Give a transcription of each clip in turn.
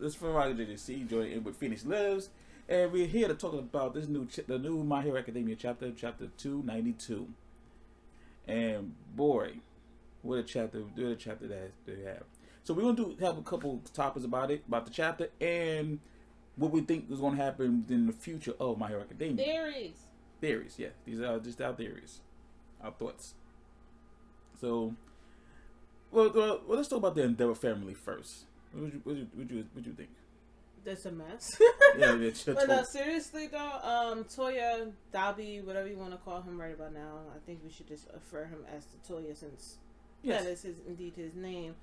this is FiragaJJC, joining in with Phoenix Lives, and we're here to talk about this the new My Hero Academia chapter 292. And boy, what a chapter that they have. So we're gonna have a couple topics about the chapter, and what we think is going to happen in the future of My Hero Academia. Theories, yeah. These are just our theories, our thoughts. So, well, let's talk about the Endeavor family first. What you think? That's a mess. Yeah, but no, seriously though, Toya, Dobby, whatever you want to call him right about now, I think we should just refer him as to Toya since that is indeed his name.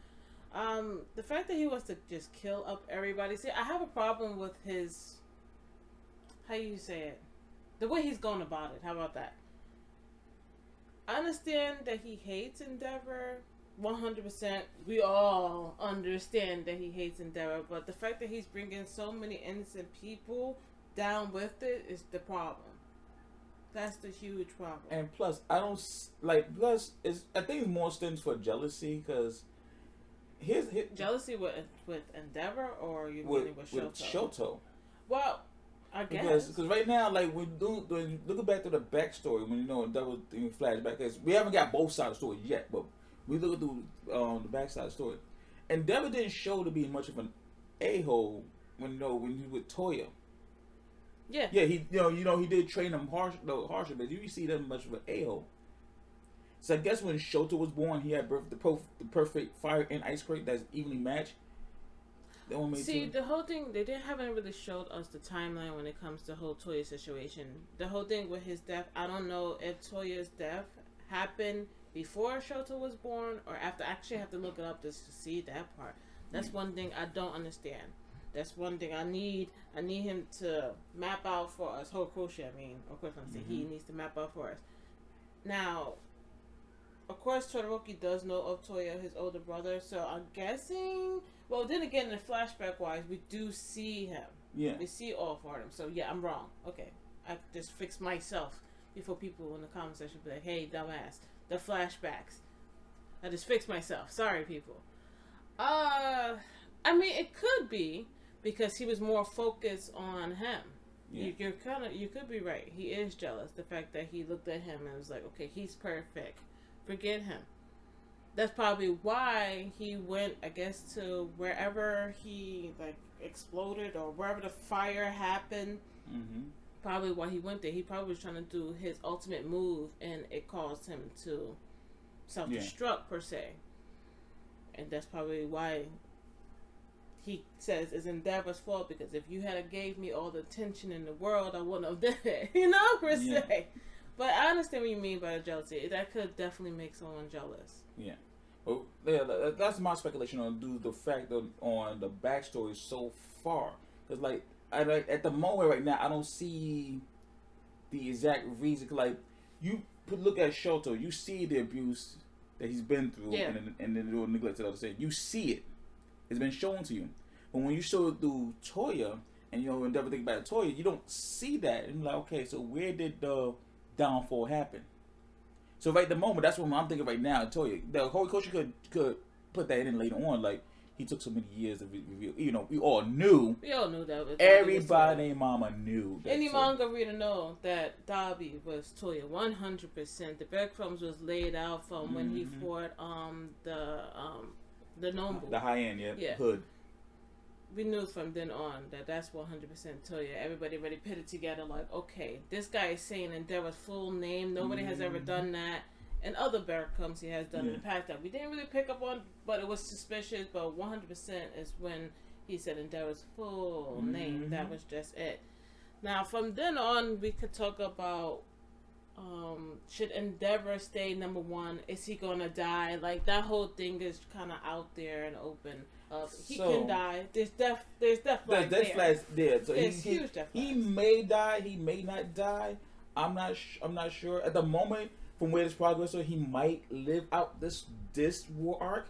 The fact that he wants to just kill up everybody. See, I have a problem with his, how you say it, the way he's going about it. How about that? I understand that he hates Endeavor, 100%. We all understand that he hates Endeavor, but the fact that he's bringing so many innocent people down with it is the problem. That's the huge problem. And plus, I don't like. Plus, I think it's more stems for jealousy because. His jealousy with Endeavor, or you mean with Shoto? With Shoto. Well, I guess because right now, like when looking back to the backstory, when Endeavor flashback, because we haven't got both sides of the story yet, but we look through the backside of the story. Endeavor didn't show to be much of an a-hole when he was with Toya. Yeah. Yeah, he he did train him harsher, but you didn't see that much of an a-hole. So I guess when Shoto was born, he had the perfect fire and ice crate that's evenly matched. The whole thing, they haven't really showed us the timeline when it comes to the whole Toya situation. The whole thing with his death, I don't know if Toya's death happened before Shoto was born or after. I actually have to look it up just to see that part. That's one thing I don't understand. That's one thing I need him to map out for us. Horikoshi, of course I'm saying he needs to map out for us. Now, of course, Todoroki does know of Toya, his older brother, so I'm guessing... Well, then again, in the flashback-wise, we do see him. Yeah. We see all four of them, so yeah, I'm wrong. Okay, I just fixed myself before people in the comment section be like, hey, dumbass, the flashbacks. I just fixed myself. Sorry, people. It could be because he was more focused on him. Yeah. You could be right. He is jealous. The fact that he looked at him and was like, okay, he's perfect. Forget him. That's probably why he went, I guess, to wherever he exploded or wherever the fire happened. Mm-hmm. Probably why he went there. He probably was trying to do his ultimate move, and it caused him to self-destruct per se. And that's probably why he says it's Endeavor's fault, because if you had gave me all the attention in the world, I wouldn't have done it. Per se. But I understand what you mean by jealousy. That could definitely make someone jealous. Yeah. Well, yeah, that's my speculation on the fact on the backstory so far. Because, at the moment right now, I don't see the exact reason. Like, you look at Shoto, you see the abuse that he's been through and the neglect that I was saying. You see it. It's been shown to you. But when you show it through Toya, and Endeavor think about Toya, you don't see that. And you're like, okay, so where did the downfall happen? So right at the moment, that's what I'm thinking right now. Toya, the Horikoshi could put that in later on. Like, he took so many years to reveal. We all knew. We all knew that. Everybody named Mama knew. Any manga reader know that Dobby was Toya 100%. The breadcrumbs was laid out from when he fought the Noble. The high end, hood. We knew from then on that that's 100% Toya. Everybody already put it together like, okay, this guy is saying Endeavor's full name. Nobody has ever done that. And other breadcrumbs he has done in the past that we didn't really pick up on, but it was suspicious. But 100% is when he said Endeavor's full name. That was just it. Now, from then on, we could talk about should Endeavor stay number one? Is he gonna die? Like, that whole thing is kind of out there and open. He can die. There's death flags there. So there's huge death flags. He may die. He may not die. I'm not sure at the moment. From where this progress is, he might live out this war arc,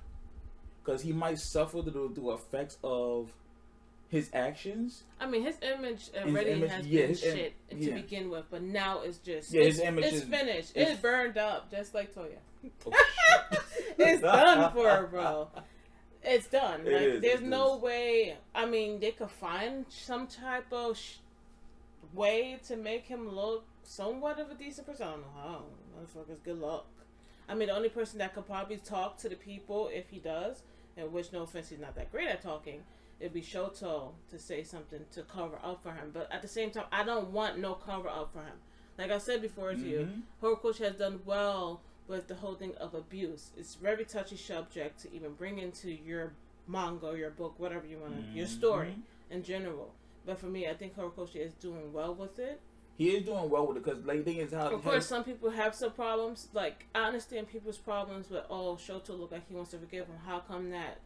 because he might suffer the effects of his actions. His image already has been shit to begin with, but now it's just his image is finished. It's burned up, just like Toya. Oh, it's done for her, bro. it's done. There's no way. I mean, they could find some type of way to make him look somewhat of a decent person. I don't know how. Motherfuckers, good luck. I mean, the only person that could probably talk to the people if he does, and which, no offense, he's not that great at talking, it'd be Shoto to say something to cover up for him. But at the same time, I don't want no cover up for him. Like I said before to you, Horikoshi has done well with the whole thing of abuse. It's very touchy subject to even bring into your manga or your book, whatever you want to, your story in general. But for me, I think Horikoshi is doing well with it. He is doing well with it because, like, the thing is how. Of course, some people have some problems. Like, I understand people's problems with, oh, Shoto look like he wants to forgive him. How come that?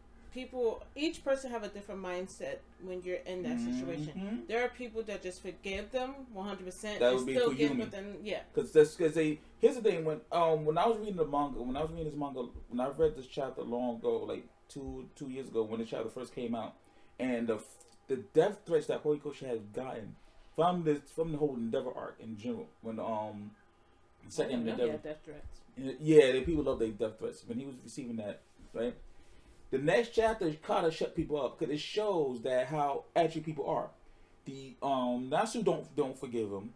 Each person have a different mindset when you're in that situation. There are people that just forgive them 100%. That would be for Yumi. Yeah. Because here's the thing, when I was reading the manga, when I read this chapter long ago, like two years ago, when the chapter first came out, and the death threats that Horikoshi has gotten from the whole Endeavor arc in general, when second Endeavor death threats. Yeah, the people love their death threats. When he was receiving that, right? The next chapter kind of shut people up because it shows that how actually people are. The Nasu don't forgive him.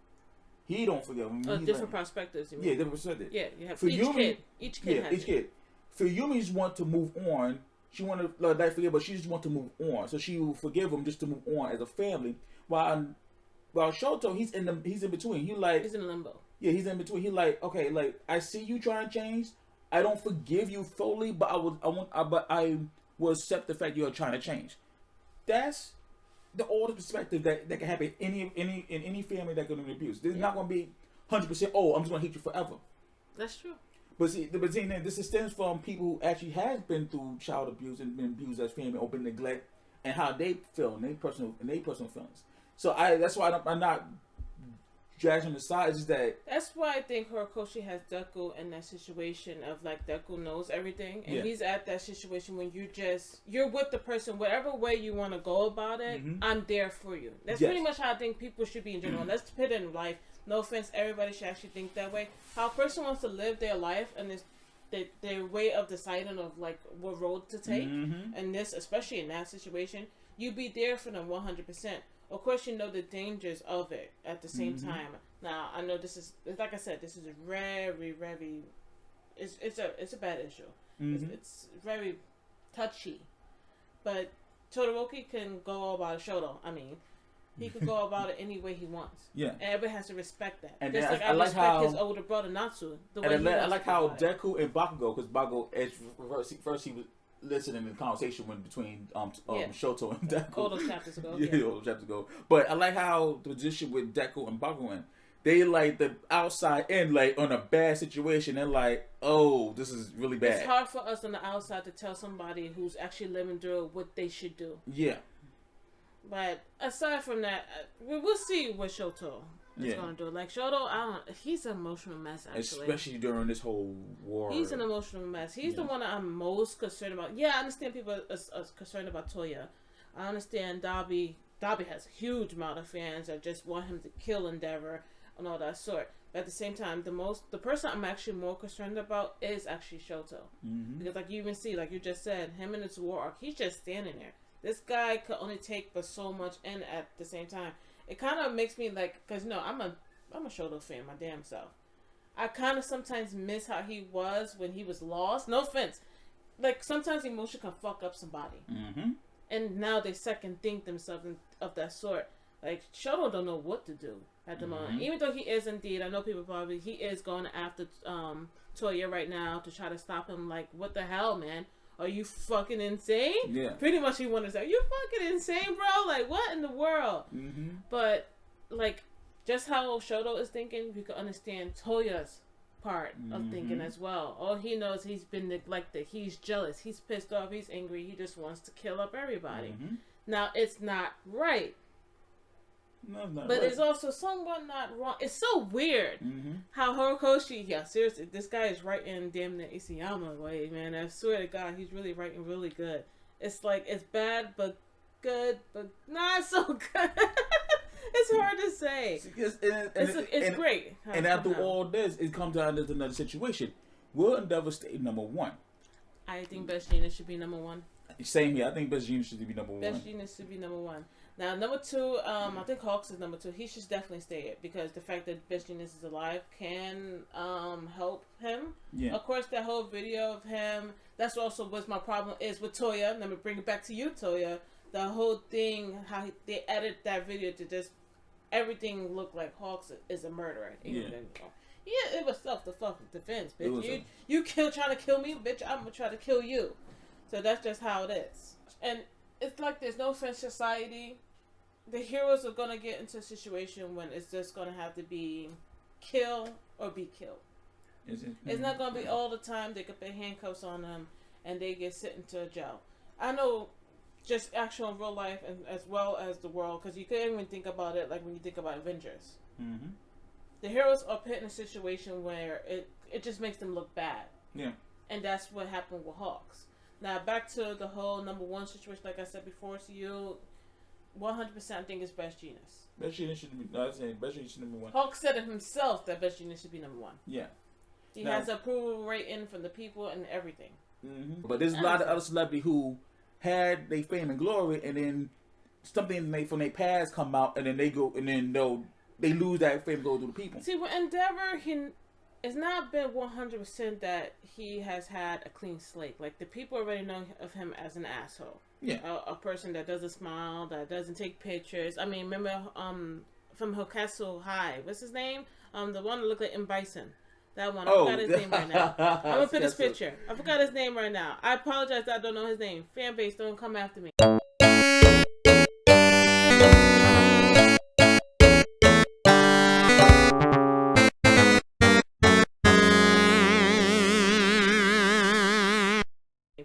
He don't forgive him. Different perspectives. You mean? Yeah, different perspectives. Yeah, you have for each Yumi, each kid has each kid. For Yumi's want to move on. She want to like forgive, but she just want to move on. So she will forgive him just to move on as a family. While Shoto, he's in between. He's in limbo. Yeah, he's in between. He like, okay, like I see you trying to change. I don't forgive you fully, but I will accept the fact you're trying to change. That's the older perspective that can happen in any family that goes into abuse. There's not going to be 100%. Oh, I'm just going to hate you forever. That's true. But see, this stems from people who actually has been through child abuse and been abused as family or been neglect, and how they feel and their personal feelings. So that's why I'm not dragging the side. Is that's why I think Horikoshi has Deku in that situation of like Deku knows everything, and he's at that situation when you're with the person, whatever way you want to go about it. I'm there for you. That's pretty much how I think people should be in general. Let's put it in life. No offense, everybody should actually think that way. How a person wants to live their life and their way of deciding of like what road to take, and this, especially in that situation, you be there for them 100%. Of course, you know the dangers of it at the same time. Now, I know this is, like I said, this is a very, very, it's a bad issue. It's very touchy. But Todoroki can go all about Shoto. I mean, he could go about it any way he wants. Yeah. And everybody has to respect that. And just like I respect his older brother Natsu. I like how Deku and Bakugo, because Bakugo, first he was listening to the conversation between Shoto and Deku. All those chapters ago. All those chapters ago. But I like how the position with Deku and Bakugo, they like the outside in, like on a bad situation. They're like, oh, this is really bad. It's hard for us on the outside to tell somebody who's actually living through what they should do. Yeah. But aside from that, we'll see what Shoto is going to do. Like Shoto, he's an emotional mess, actually. Especially during this whole war. He's an emotional mess. He's the one that I'm most concerned about. Yeah, I understand people are concerned about Toya. I understand Dabi has a huge amount of fans that just want him to kill Endeavor and all that sort. But at the same time, the person I'm actually more concerned about is actually Shoto. Because like you even see, like you just said, him in his war arc, he's just standing there. This guy could only take but so much in at the same time. It kind of makes me like, because I'm a Shoto fan, my damn self. I kind of sometimes miss how he was when he was lost. No offense. Like, sometimes emotion can fuck up somebody. And now they second think themselves of that sort. Like, Shoto don't know what to do at the moment. Even though he is indeed, I know people probably, he is going after Toya right now to try to stop him. Like, what the hell, man? Are you fucking insane? Yeah. Pretty much he wanted to say, you fucking insane, bro? Like, what in the world? But, like, just how Shoto is thinking, you can understand Toya's part of thinking as well. All he knows, he's been neglected. He's jealous. He's pissed off. He's angry. He just wants to kill up everybody. Now, it's not right. No, but right. It's also somewhat not wrong. It's so weird how Horikoshi, seriously, this guy is writing damn the Isayama way, man. I swear to God, he's really writing really good. It's like, it's bad, but good, but not so good. It's hard to say. It's great. And after all this, it comes down to another situation. Will Endeavor stay number one? I think Best Gina should be number one. Same here. I think Best Genius should be number one. Best Genius should be number one. Now, number two, I think Hawks is number two. He should definitely stay it because the fact that Best Genius is alive can help him. Yeah. Of course, that whole video of him, that's also what my problem is with Toya. Let me bring it back to you, Toya. The whole thing, how they edit that video to just everything look like Hawks is a murderer. Yeah, it was self-defense, bitch. You trying to kill me, bitch. I'm gonna try to kill you. So that's just how it is. And it's like there's no French society. The heroes are gonna get into a situation when it's just gonna have to be kill or be killed. It's not gonna be all the time they could put handcuffs on them and they get sent into jail. I know. Just actual real life and as well as the world, because you can't even think about it like when you think about Avengers. Mm-hmm. The heroes are put in a situation where it just makes them look bad. Yeah. And that's what happened with Hawks. Now back to the whole number one situation, like I said before to you, 100% I think it's Best Genius. Best Genius should be. No, I'm saying Best Genius should be number one. Hawks said it himself that Best Genius should be number one. Yeah. He has approval rating from the people and everything. Mm-hmm. But there's a lot of other celebrities who had their fame and glory, and then something from their past come out, and then they go, and then they lose that fame and go to the people. See, with Endeavor, it's not been 100% that he has had a clean slate. Like the people already know of him as an asshole. Yeah, a person that doesn't smile, that doesn't take pictures. I mean, remember from Hokkaido High, what's his name? The one that looked like M. Bison. That one. I forgot his name right now. I'm going to put his picture. I forgot his name right now. I apologize that I don't know his name. Fan base, don't come after me.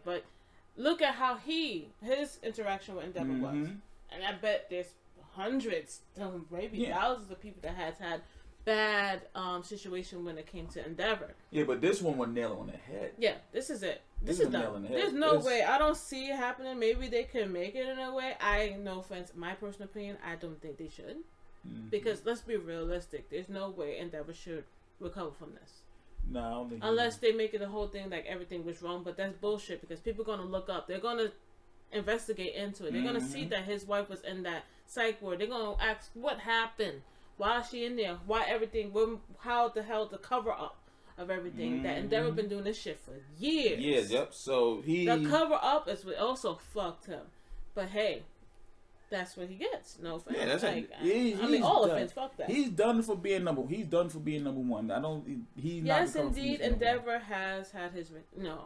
But look at how his interaction with Endeavor was. And I bet there's hundreds, maybe thousands of people that has had bad situation when it came to Endeavor. Yeah, but this one was nail on the head. Yeah, this is it. This is nail on the head. There's no way. I don't see it happening. Maybe they could make it in a way. No offense, my personal opinion, I don't think they should. Mm-hmm. Because let's be realistic. There's no way Endeavor should recover from this. No, I don't think unless they make it the whole thing like everything was wrong, but that's bullshit because people are gonna look up. They're gonna investigate into it. They're gonna see that his wife was in that psych ward. They're gonna ask what happened. Why is she in there? Why everything? How the hell the cover up of everything? That Endeavor been doing this shit for years. Years, yep. So the cover up is what also fucked him. But hey, that's what he gets. No offense. Yeah, that's like, I mean, all offense. Fuck that. He's done for being number. He's done for being number one. I don't. He's yes, not indeed. Endeavor has had his no.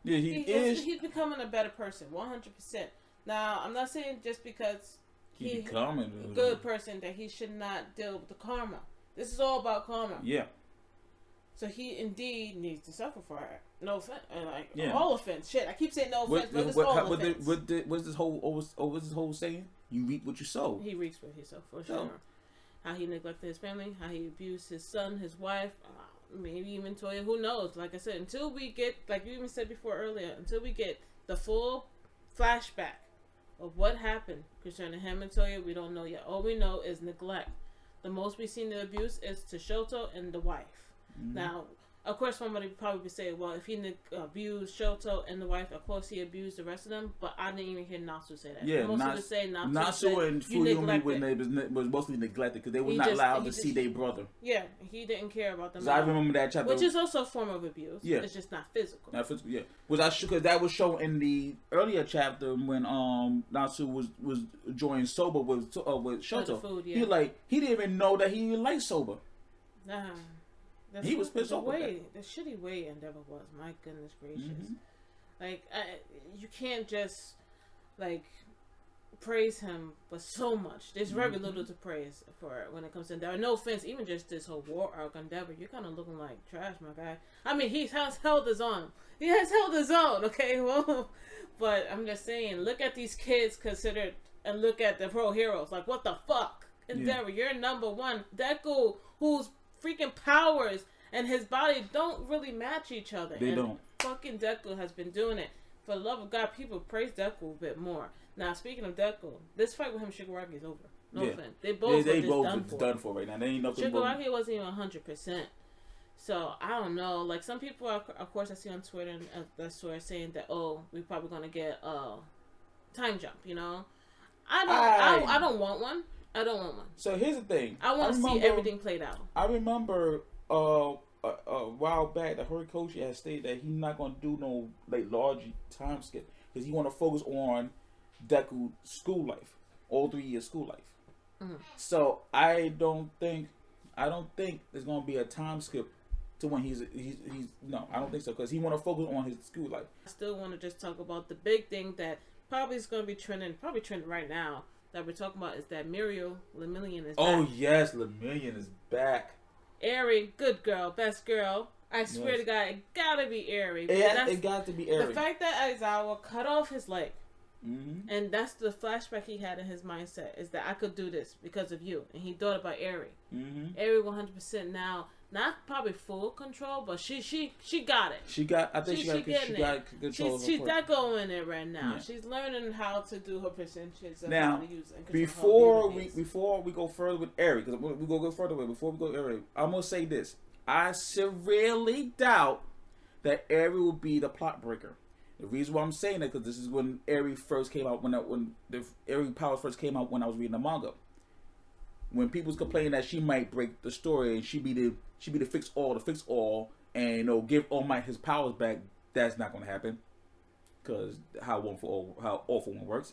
Yeah, he is. He's becoming a better person. 100%. Now, I'm not saying just because. He's becoming a good person that he should not deal with the karma. This is all about karma. Yeah. So he indeed needs to suffer for it. No offense, all offense. Shit, I keep saying no offense, but it's all offense. What's this whole saying? You reap what you sow. He reaps what he sows for sure. How he neglected his family, how he abused his son, his wife, maybe even Toya. Who knows? Like I said, until we get, like you even said before earlier, until we get the full flashback of what happened concerning him and Toya, we don't know yet. All we know is neglect. The most we've seen the abuse is to Shoto and the wife. Mm-hmm. Now, of course, somebody would probably say, well, if he abused Shoto and the wife, of course he abused the rest of them. But I didn't even hear Natsu say that. Yeah, Natsu and Fuyumi when they was mostly neglected because they were not allowed to see their brother. Yeah, he didn't care about them. So I remember that chapter, which is also a form of abuse. Yeah, it's just not physical. Not physical. Yeah, because that was shown in the earlier chapter when Natsu was joining Soba with Shoto. Food, yeah. He didn't even know that he liked Soba. Nah. He was pissed off. The shitty way Endeavor was. My goodness gracious! Mm-hmm. You can't just praise him for so much. There's very little to praise for when it comes to Endeavor. No offense, even just this whole war arc Endeavor, you're kind of looking like trash, my guy. I mean, he has held his own. He has held his own. Okay, well, but I'm just saying, look at these kids considered, and look at the pro heroes. Like, what the fuck, Endeavor? You're number one. Deku, who's freaking powers and his body don't really match each other. They don't. Fucking Deku has been doing it. For the love of God, people praise Deku a bit more. Now, speaking of Deku, this fight with him, Shigaraki, is over. No offense. They both done for right now. They ain't nothing. Shigaraki wasn't even 100%. So I don't know. Like some people, of course, I see on Twitter and that sort of saying that, oh, we're probably gonna get a time jump. You know, I don't want one. I don't want one. So here's the thing. I want to see everything played out. I remember a while back the Horikoshi had stated that he's not gonna do no like large time skip because he want to focus on Deku's school life, all 3 years school life. Mm-hmm. So I don't think there's gonna be a time skip to when he's no, I don't think so because he want to focus on his school life. I still want to just talk about the big thing that probably is going to be trending right now that we're talking about is that Muriel Lemillion is back. Oh yes, Lemillion is back. Eri, good girl, best girl. I swear to God, it gotta be Eri. It got to be Eri. The fact that Aizawa cut off his leg, and that's the flashback he had in his mindset is that I could do this because of you, and he thought about Eri. Eri 100% now, not probably full control, but she got it. She got. I think she got control. She's that going in right now. Yeah. She's learning how to do her percentages and now, how to use it. Before we go further with Eri, because we go further with before we go Eri, I'm gonna say this. I severely doubt that Eri will be the plot breaker. The reason why I'm saying that because this is when Eri first came out, when the Eri powers first came out when I was reading the manga. When people's complaining that she might break the story and she be the fix all, and give All Might his powers back, that's not gonna happen. Because how awful one works.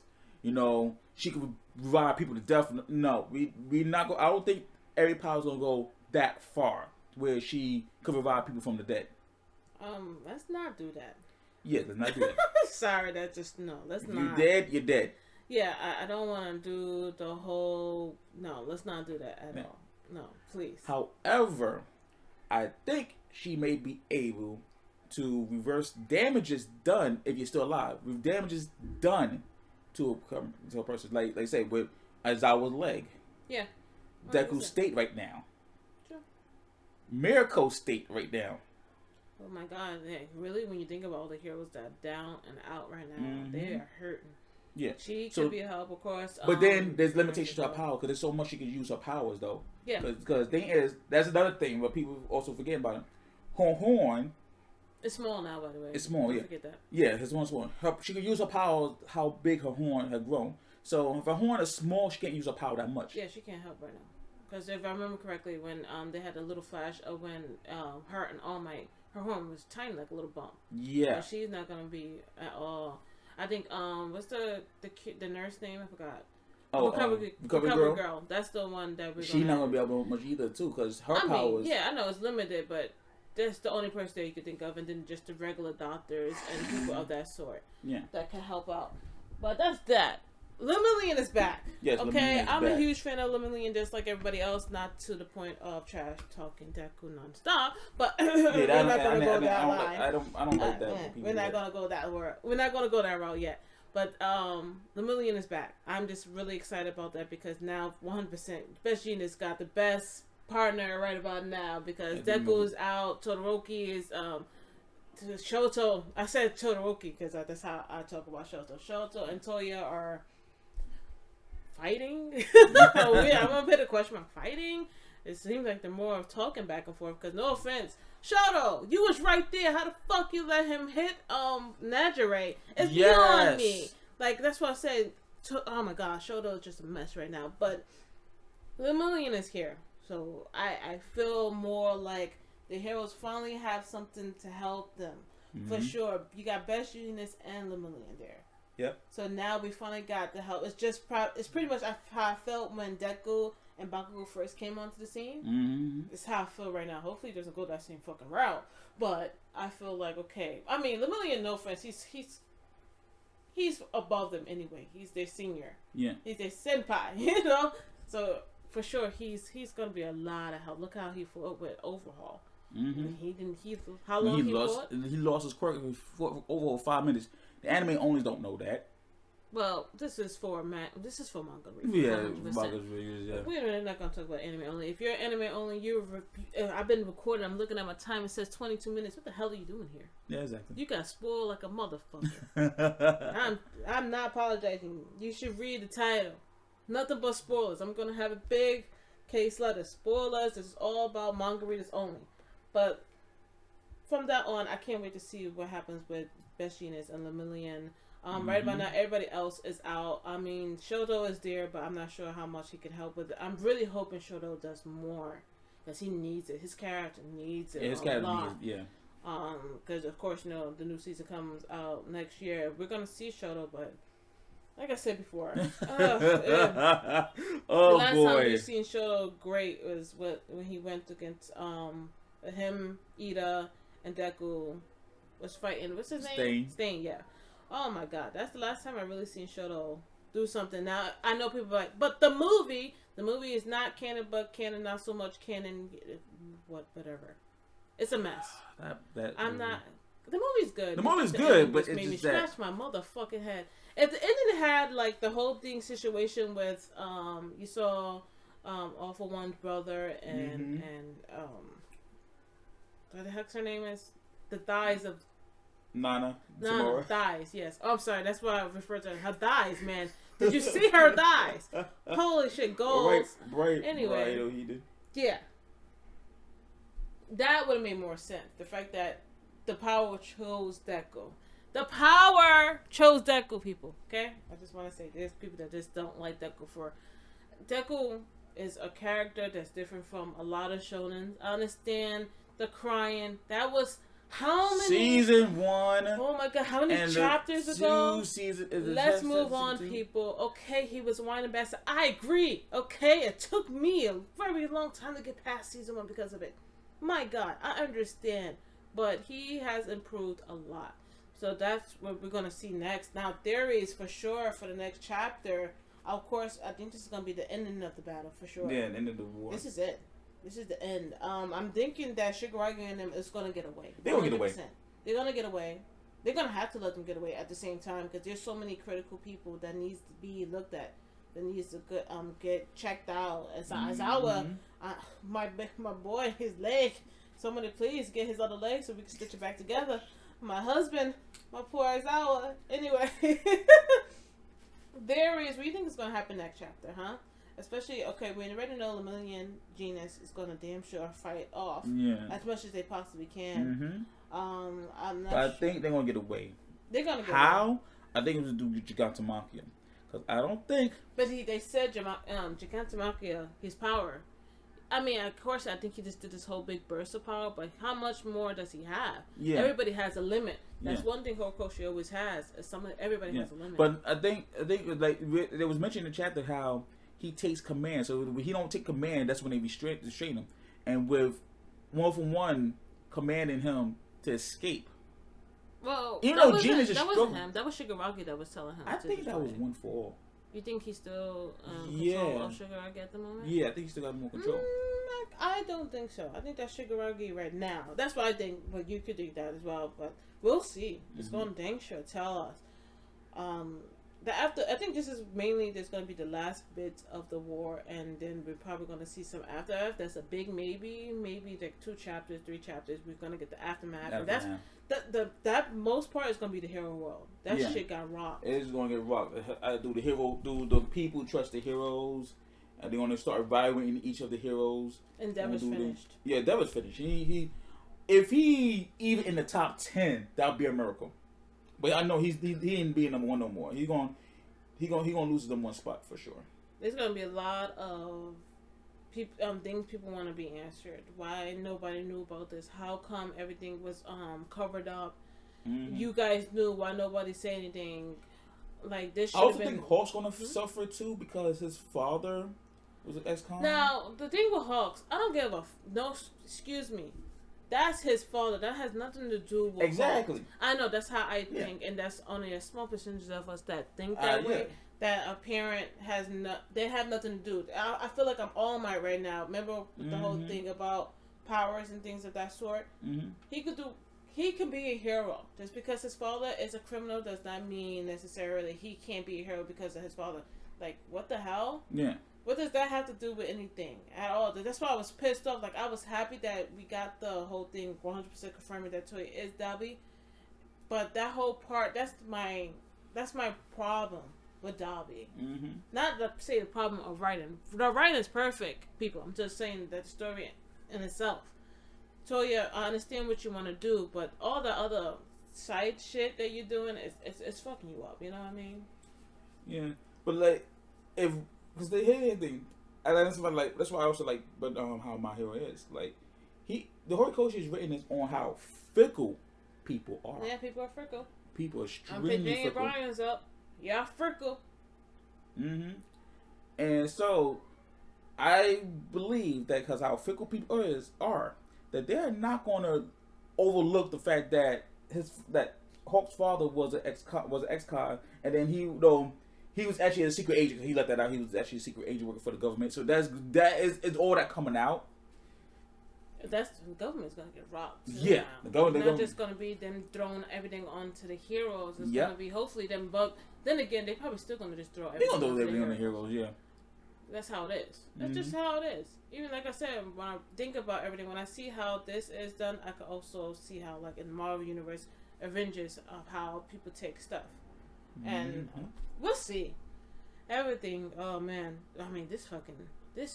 She could revive people to death. No, we not go. I don't think Eri powers gonna go that far where she could revive people from the dead. Let's not do that. Yeah, let's not do that. Sorry, let's not. You're dead, you're dead. Yeah, I don't want to do the whole... No, let's not do that at all. No, please. However, I think she may be able to reverse damages done if you're still alive. With damages done to a person. Like say, with Aizawa's leg. Yeah. 100%. Deku's state right now. Sure. Mirko's state right now. Oh my God, really? When you think about all the heroes that are down and out right now, they are hurting. Yeah, she could be a help, of course. But then there's limitations to her power because there's so much she can use her powers though. Yeah. Because that's another thing, but people also forget about it. Horn. It's small now, by the way. It's small, yeah. Forget that. Yeah, his horn's small. She can use her powers how big her horn had grown. So if her horn is small, she can't use her power that much. Yeah, she can't help right now. Because if I remember correctly, when they had a little flash of when her and All Might, her horn was tiny, like a little bump. Yeah. So she's not gonna be at all. I think what's the nurse name? I forgot. Oh, Recovery Girl. That's the one that we're. She's not gonna be able to much either too, because her powers. Yeah, I know it's limited, but that's the only person that you could think of, and then just the regular doctors and people of that sort. Yeah. That can help out, but that's that. Lemillion is back. Yes, okay, I'm back. a huge fan of Lemillion, just like everybody else. Not to the point of trash talking Deku nonstop, but we're not gonna go that line. I don't like that. We're not gonna go that route. We're not gonna go that route yet. But Lemillion is back. I'm just really excited about that because now 100% Best Genius got the best partner right about now because Deku is out. Todoroki is Shoto. I said Todoroki because that's how I talk about Shoto. Shoto and Toya are fighting. I'm gonna put a question mark. Fighting. It seems like they're more of talking back and forth. Because no offense, Shoto, you was right there. How the fuck you let him hit Najire? It's beyond me. Like that's what I said. Oh my god, Shoto is just a mess right now. But Lemillion is here, so I feel more like the heroes finally have something to help them. For sure, you got Best Genius and Lemillion there. Yep. So now we finally got the help. It's pretty much how I felt when Deku and Bakugo first came onto the scene. It's how I feel right now. Hopefully it doesn't go that same fucking route. But I feel like, okay. I mean, Lemillion, no offense, he's above them anyway. He's their senior. Yeah. He's their senpai, So for sure he's gonna be a lot of help. Look how he fought with Overhaul. How long he fought? He lost his quirk for over 5 minutes. The anime only don't know that. Well, this is for manga reviews. Yeah, manga reviews. Yeah. We're not gonna talk about anime only. If you're anime only, I've been recording. I'm looking at my time. It says 22 minutes. What the hell are you doing here? Yeah, exactly. You got spoiled like a motherfucker. I'm not apologizing. You should read the title. Nothing but spoilers. I'm gonna have a big case letter. Spoilers. This is all about manga readers only. But from that on, I can't wait to see what happens with Best Genius and Lemillion. Right about now, everybody else is out. I mean, Shoto is there, but I'm not sure how much he can help with it. I'm really hoping Shoto does more, because he needs it. His character needs it. Yeah, his character needs it, yeah. Because of course, the new season comes out next year. We're gonna see Shoto, but like I said before, the last time we've seen Shoto great was when he went against him, Ida, and Deku was fighting. What's his name? Stain. Yeah. Oh my God, that's the last time I really seen Shoto do something. Now I know people are like, but the movie is not canon, but canon, not so much canon. Whatever. It's a mess. I'm not. The movie's good. The movie's good, but it made me scratch my motherfucking head. If the ending had like the whole thing situation with you saw All for One's brother and what the heck's her name is? The thighs of Nana thighs, yes. Oh, I'm sorry, that's why I refer to her thighs, man. Did you see her thighs? Holy shit, goals. Right. Anyway, right, he did. Yeah. That would have made more sense. The fact that the power chose Deku. The power chose Deku, people. Okay? I just want to say there's people that just don't like Deku for... Deku is a character that's different from a lot of shonens. I understand the crying. That was... How many? Season 1. Oh my God! How many chapters ago? Let's move on, 2. people. Okay, he was whining bastard. I agree. Okay, it took me a very long time to get past season 1 because of it. My God, I understand, but he has improved a lot. So that's what we're gonna see next. Now, theories for sure for the next chapter. Of course, I think this is gonna be the ending of the battle for sure. Yeah, the end of the war. This is it. This is the end. I'm thinking that Shigaraki and them is going to get away. They're going to get away. They're going to get away. They're going to have to let them get away at the same time because there's so many critical people that needs to be looked at. That needs to get checked out. As my boy, his leg. Somebody please get his other leg so we can stitch it back together. My husband, my poor Aizawa. Anyway. There is. What do you think is going to happen next chapter, huh? Especially, okay, we already know Lemillion Genius is going to damn sure fight off as much as they possibly can. I'm not I think they're going to get away. They're going to get How? away. I think it was to do with Gigantomachia. Because I don't think... But they said Gigantomachia, his power. I mean, of course, I think he just did this whole big burst of power, but how much more does he have? Yeah. Everybody has a limit. That's one thing Horikoshi always has. Everybody has a limit. But I think like there was mentioned in the chapter how he takes command. So when he don't take command, that's when they restrain him. And with 1-for-1 commanding him to escape. Well, even though Genius is that wasn't him. That was Shigaraki that was telling him. I think that was 1-for-all. You think he's still control of Shigaraki at the moment? Yeah, I think he still got more control. I don't think so. I think that's Shigaraki right now. That's what I think. But you could think that as well. But we'll see. It's going to dang sure tell us. I think this is mainly there's going to be the last bit of the war, and then we're probably going to see some aftermath. That's a big maybe like 2 chapters, 3 chapters. We're going to get the aftermath. But that's that most part is going to be the hero world. That shit got rocked. It's going to get rocked. Do the people trust the heroes, and they're going to start evaluating each of the heroes. And Deva's finished. Deva's finished. If he even in the top 10, that would be a miracle. But I know he ain't being number 1 no more. He gonna lose the number 1 spot for sure. There's gonna be a lot of things people want to be answered. Why nobody knew about this? How come everything was covered up? You guys knew. Why nobody said anything? Like this. I also think Hawk's gonna suffer too because his father was an ex-con. Now the thing with Hawks, I don't give a no. Excuse me. That's his father. That has nothing to do with exactly. Hawks. I know that's how I think, and that's only a small percentage of us that think that way. That a parent has they have nothing to do. I feel like I'm All Might right now. Remember the whole thing about powers and things of that sort. He can be a hero. Just because his father is a criminal does not mean necessarily he can't be a hero because of his father. Like, what the hell? Yeah. What does that have to do with anything at all? That's why I was pissed off. Like, I was happy that we got the whole thing 100% confirming that Toy is Dabi. But that whole part, that's my problem with Dabi. Not to say the problem of writing. The writing is perfect, people. I'm just saying that the story in itself. So yeah, I understand what you want to do, but all the other side shit that you're doing it's fucking you up. You know what I mean? Yeah, but like if because they hate anything, and that's why I also like, but how My Hero is like the horikoshi is written on how fickle people are. Yeah, people are fickle. People are I'm extremely picking fickle. Brian's up. Yeah, fickle. And so I believe that because how fickle people are that they're not going to overlook the fact that Hulk's father was an ex-con, and then he was actually a secret agent. He let that out. He was actually a secret agent working for the government. So that is all that coming out. The government's gonna get robbed. Yeah, the government. It's not just gonna be them throwing everything onto the heroes. It's gonna be hopefully them Then again, they probably still gonna just throw everything. They're gonna throw everything on the heroes. Yeah. That's how it is. That's just how it is. Even like I said, when I think about everything, when I see how this is done, I could also see how, like in the Marvel Universe, Avengers, of how people take stuff, and we'll see. Everything. Oh man, I mean, this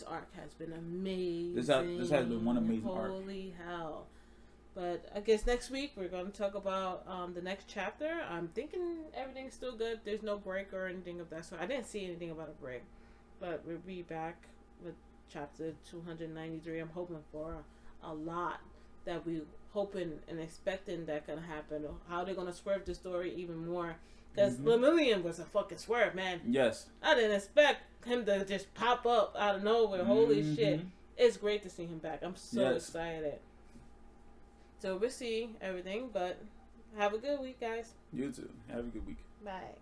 arc has been amazing. This has been one amazing arc. Holy hell! But I guess next week we're going to talk about the next chapter. I'm thinking everything's still good. There's no break or anything of that sort. I didn't see anything about a break. But we'll be back with chapter 293. I'm hoping for a lot that we hoping and expecting that gonna happen. Or how they're gonna swerve the story even more. Because Lemillion was a fucking swerve, man. Yes. I didn't expect him to just pop up out of nowhere. Holy shit. It's great to see him back. I'm so excited. So we'll see everything, but have a good week, guys. You too. Have a good week. Bye.